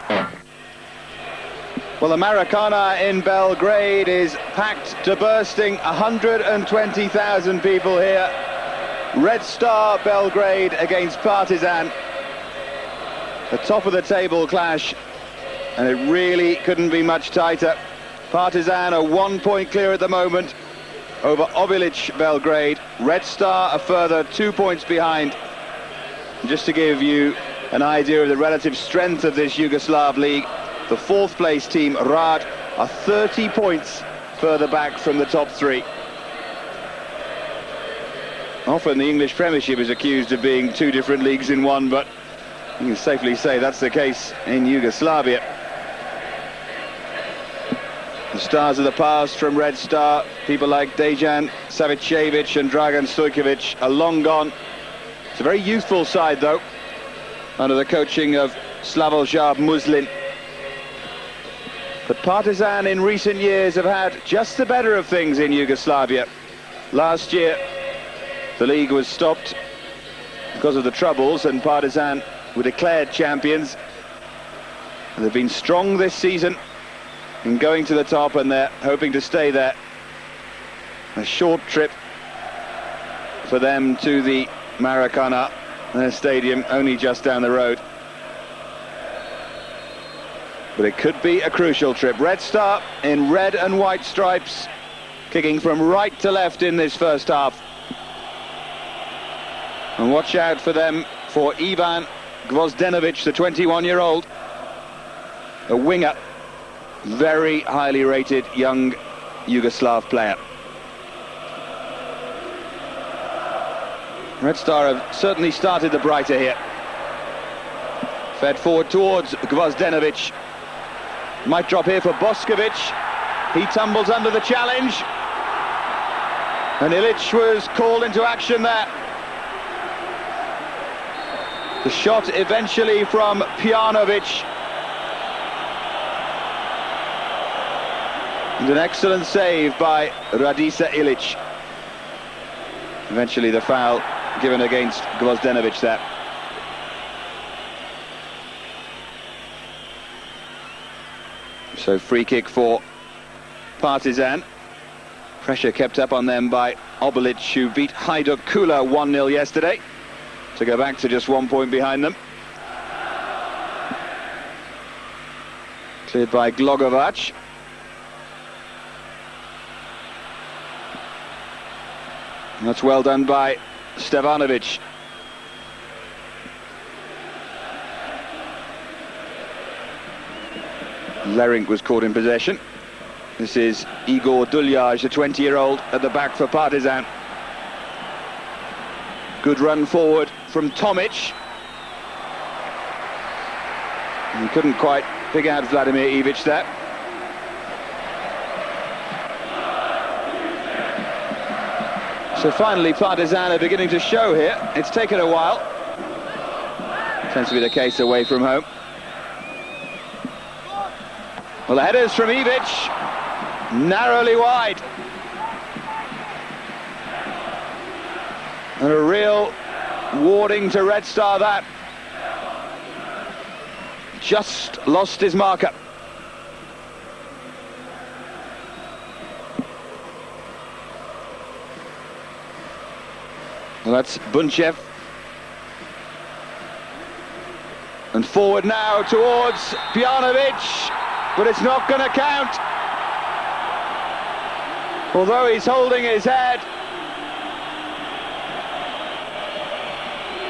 Well, the Maracana in Belgrade is packed to bursting. 120,000 people here. Red Star Belgrade against Partizan. The top of the table clash, and it really couldn't be much tighter. Partizan are 1 point clear at the moment over Obilic Belgrade. Red Star a further 2 points behind. Just to give you an idea of the relative strength of this Yugoslav league, the fourth place team, Rad, are 30 points further back from the top three. Often the English Premiership is accused of being two different leagues in one, but you can safely say that's the case in Yugoslavia. The stars of the past from Red Star, people like Dejan Savicevic and Dragan Stojkovic, are long gone. It's a very youthful side, though, under the coaching of Slavoljub Muslin. But Partizan in recent years have had just the better of things in Yugoslavia. Last year, the league was stopped because of the troubles, and Partizan were declared champions. And they've been strong this season in going to the top, and they're hoping to stay there. A short trip for them to the Maracana, their stadium only just down the road. But it could be a crucial trip. Red Star in red and white stripes, kicking from right to left in this first half. And watch out for them for Ivan Gvozdenovic, the 21-year-old, a winger, very highly rated young Yugoslav player. Red Star have certainly started the brighter here. Fed forward towards Gvozdenovic. Might drop here for Boskovic. He tumbles under the challenge. And Ilic was called into action there. The shot eventually from Pjanovic. And an excellent save by Radica Ilic. Eventually the foul given against Gvozdenovic there. So free kick for Partizan. Pressure kept up on them by Obilic, who beat Hajduk Kula 1-0 yesterday, to go back to just 1 point behind them. Cleared by Glogovac. That's well done by Stevanovic. Lerink was caught in possession. This is Igor Duляй, the 20-year-old, at the back for Partizan. Good run forward from Tomic. He couldn't quite pick out Vladimir Ivic there. So finally Partizan are beginning to show here. It's taken a while. Tends to be the case away from home. Well, the headers from Ivic, narrowly wide. And a real warning to Red Star that. Just lost his marker. Well, that's Bunchev. And forward now towards Pjanovic. But it's not going to count. Although he's holding his head.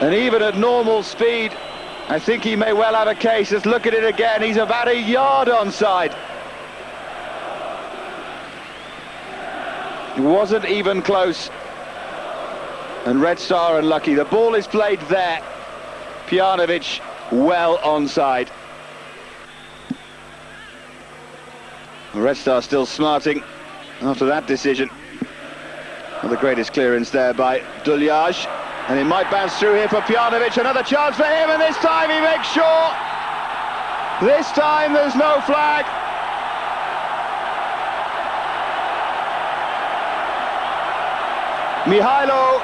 And even at normal speed, I think he may well have a case. Let's look at it again. He's about a yard onside. It wasn't even close. And Red Star unlucky. The ball is played there. Pjanovic well onside. Red Star still smarting after that decision. Well, the greatest clearance there by Duляй. And it might bounce through here for Pjanovic. Another chance for him, and this time he makes sure. This time there's no flag. Mihailo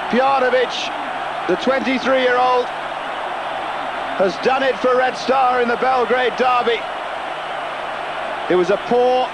Pjanovic, the 23-year-old, has done it for Red Star in the Belgrade derby. It was a poor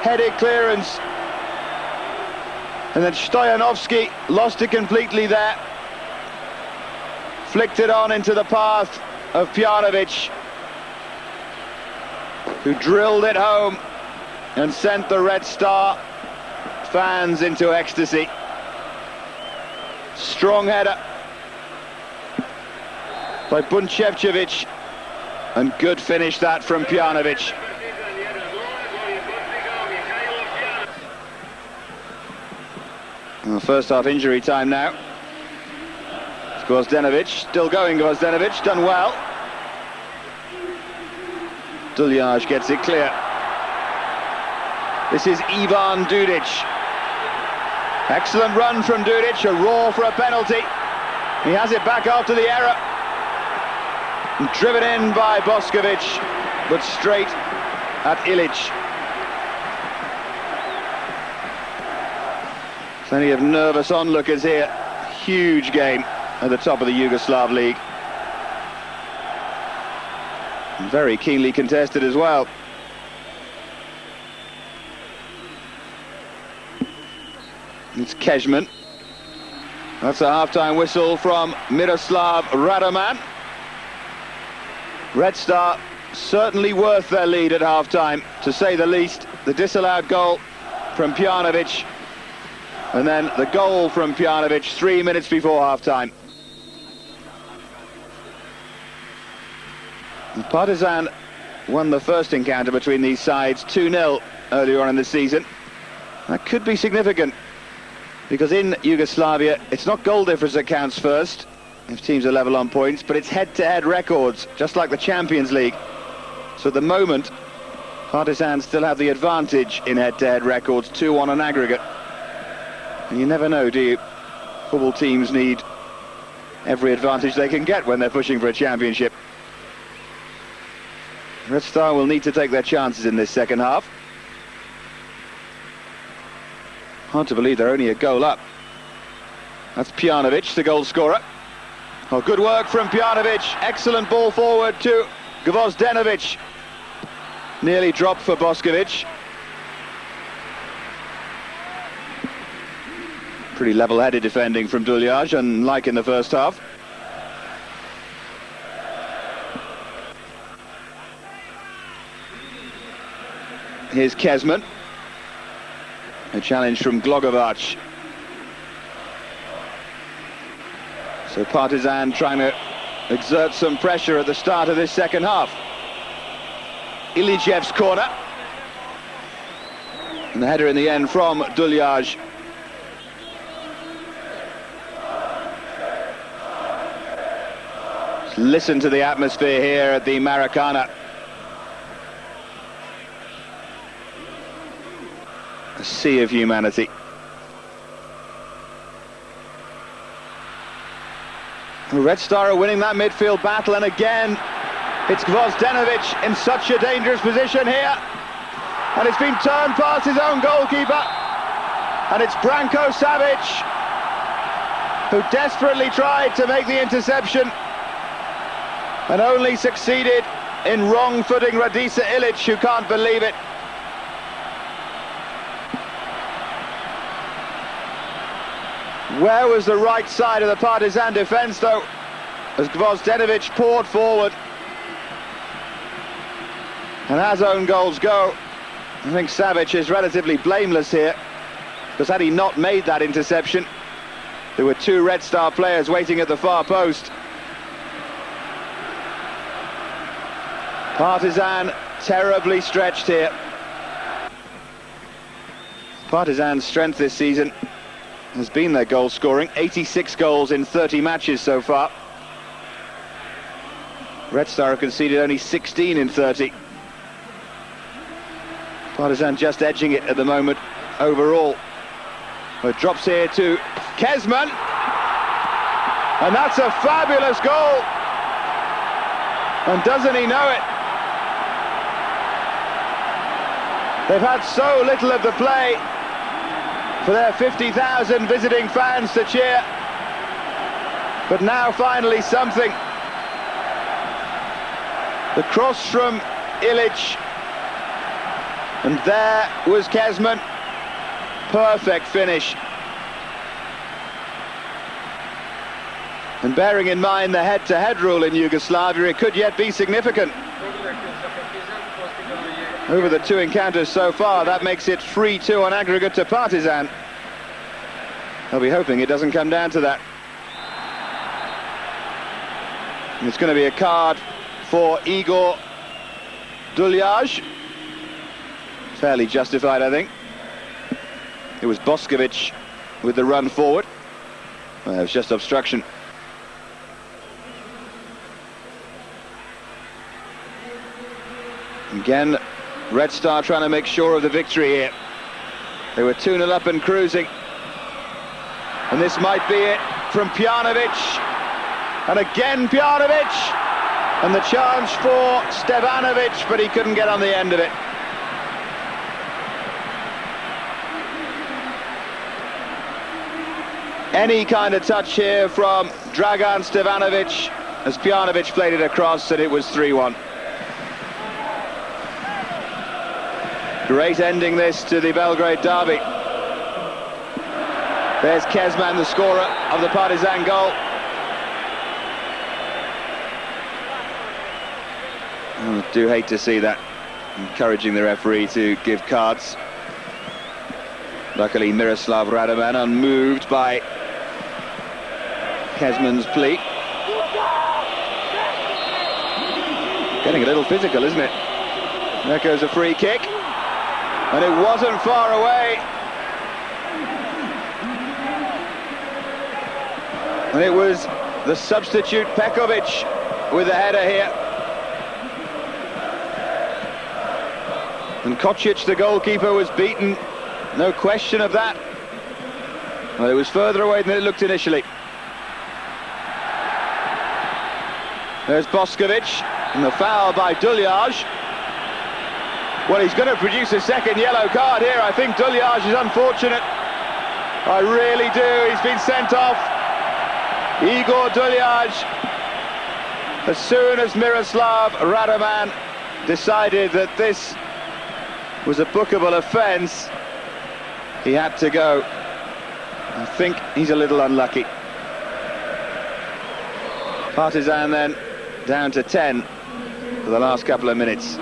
headed clearance, and then Stoyanovski lost it completely there. Flicked it on into the path of Pjanovic, who drilled it home and sent the Red Star fans into ecstasy. Strong header by Bunčevčević, and good finish that from Pjanovic. Well, first half injury time now. Gvozdenovic, still going. Gvozdenovic, done well. Duljaj gets it clear. This is Ivan Dudic. Excellent run from Dudic, a roar for a penalty. He has it back after the error. Driven in by Boskovic, but straight at Ilic. Plenty of nervous onlookers here. Huge game at the top of the Yugoslav League. Very keenly contested as well. It's Kejmman. That's a half-time whistle from Miroslav Radoman. Red Star certainly worth their lead at half-time, to say the least. The disallowed goal from Pjanovic, and then the goal from Pjanovic 3 minutes before half-time. Partizan won the first encounter between these sides 2-0 earlier on in the season. That could be significant, because in Yugoslavia it's not goal difference that counts first if teams are level on points, but it's head-to-head records, just like the Champions League. So at the moment, Partizan still have the advantage in head-to-head records, 2-1 on aggregate. And you never know, do you? Football teams need every advantage they can get when they're pushing for a championship. Red Star will need to take their chances in this second half. Hard to believe they're only a goal up. That's Pjanovic, the goal scorer. Oh, good work from Pjanovic. Excellent ball forward to Gvozdenovic. Nearly dropped for Boskovic. Pretty level-headed defending from Duljaj, unlike in the first half. Here's Kejmman. A challenge from Glogovac. So Partizan trying to exert some pressure at the start of this second half. Ilijev's corner. And the header in the end from Duljaj. Listen to the atmosphere here at the Maracana. A sea of humanity. Red Star are winning that midfield battle, and again it's Gvozdenovic in such a dangerous position here, and it's been turned past his own goalkeeper, and it's Branko Savic who desperately tried to make the interception and only succeeded in wrong-footing Radica Ilic, who can't believe it. Where was the right side of the Partizan defence, though, as Gvozdenovic poured forward? And as own goals go, I think Savic is relatively blameless here, because had he not made that interception, there were two Red Star players waiting at the far post. Partizan terribly stretched here. Partizan's strength this season has been their goal scoring, 86 goals in 30 matches so far. Red Star have conceded only 16 in 30. Partizan just edging it at the moment overall. But it drops here to Kejmman, and that's a fabulous goal, and doesn't he know it? They've had so little of the play for their 50,000 visiting fans to cheer, but now finally something. The cross from Illich, and there was Kejmman. Perfect finish. And bearing in mind the head-to-head rule in Yugoslavia, it could yet be significant. Over the two encounters so far, that makes it 3-2 on aggregate to Partizan. I'll be hoping it doesn't come down to that. And it's going to be a card for Igor Duляй. Fairly justified, I think. It was Boskovic with the run forward. Well, it was just obstruction. Again, Red Star trying to make sure of the victory here. They were 2-0 up and cruising. And this might be it from Pjanovic. And again Pjanovic. And the chance for Stevanovic, but he couldn't get on the end of it. Any kind of touch here from Dragan Stevanovic as Pjanovic played it across, and it was 3-1. Great ending this to the Belgrade derby. There's Kejmman, the scorer of the Partizan goal. I do hate to see that, encouraging the referee to give cards. Luckily Miroslav Radovan, unmoved by Kejmman's plea. Getting a little physical, isn't it? There goes a free kick. And it wasn't far away. And it was the substitute Pekovic with the header here. And Kocic, the goalkeeper, was beaten. No question of that. Well, it was further away than it looked initially. There's Boskovic, and the foul by Duляй. Well, he's going to produce a second yellow card here. I think Duляй is unfortunate. I really do. He's been sent off. Igor Duляй. As soon as Miroslav Radovan decided that this was a bookable offence, he had to go. I think he's a little unlucky. Partizan then down to 10 for the last couple of minutes.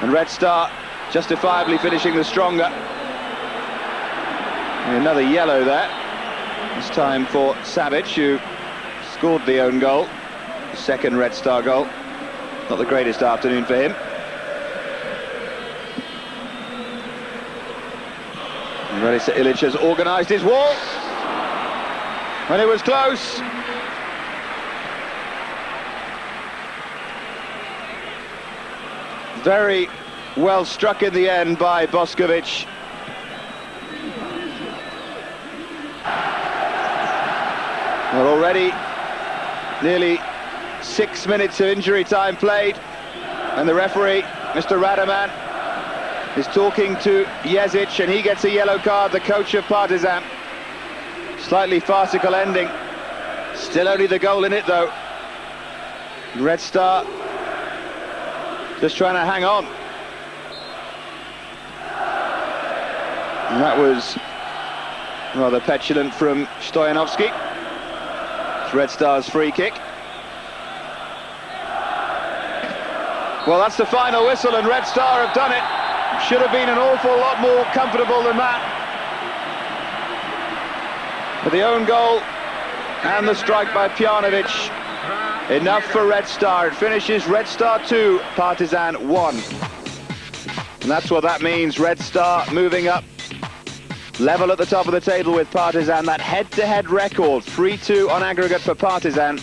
And Red Star justifiably finishing the stronger. And another yellow there. This time for Savic, who scored the own goal. The second Red Star goal. Not the greatest afternoon for him. And Sasha Ilich has organised his wall. And it was close. Very well struck in the end by Boskovic. Well, already nearly 6 minutes of injury time played, and the referee, Mr. Radovan, is talking to Yesic, and he gets a yellow card, the coach of Partizan. Slightly farcical ending. Still only the goal in it, though. Red Star just trying to hang on. And that was rather petulant from Stoyanovski. It's Red Star's free kick. Well, that's the final whistle, and Red Star have done it. Should have been an awful lot more comfortable than that. But the own goal and the strike by Pjanovic, enough for Red Star. It finishes Red Star 2, Partizan 1. And that's what that means. Red Star moving up, level at the top of the table with Partizan. That head-to-head record, 3-2 on aggregate for Partizan.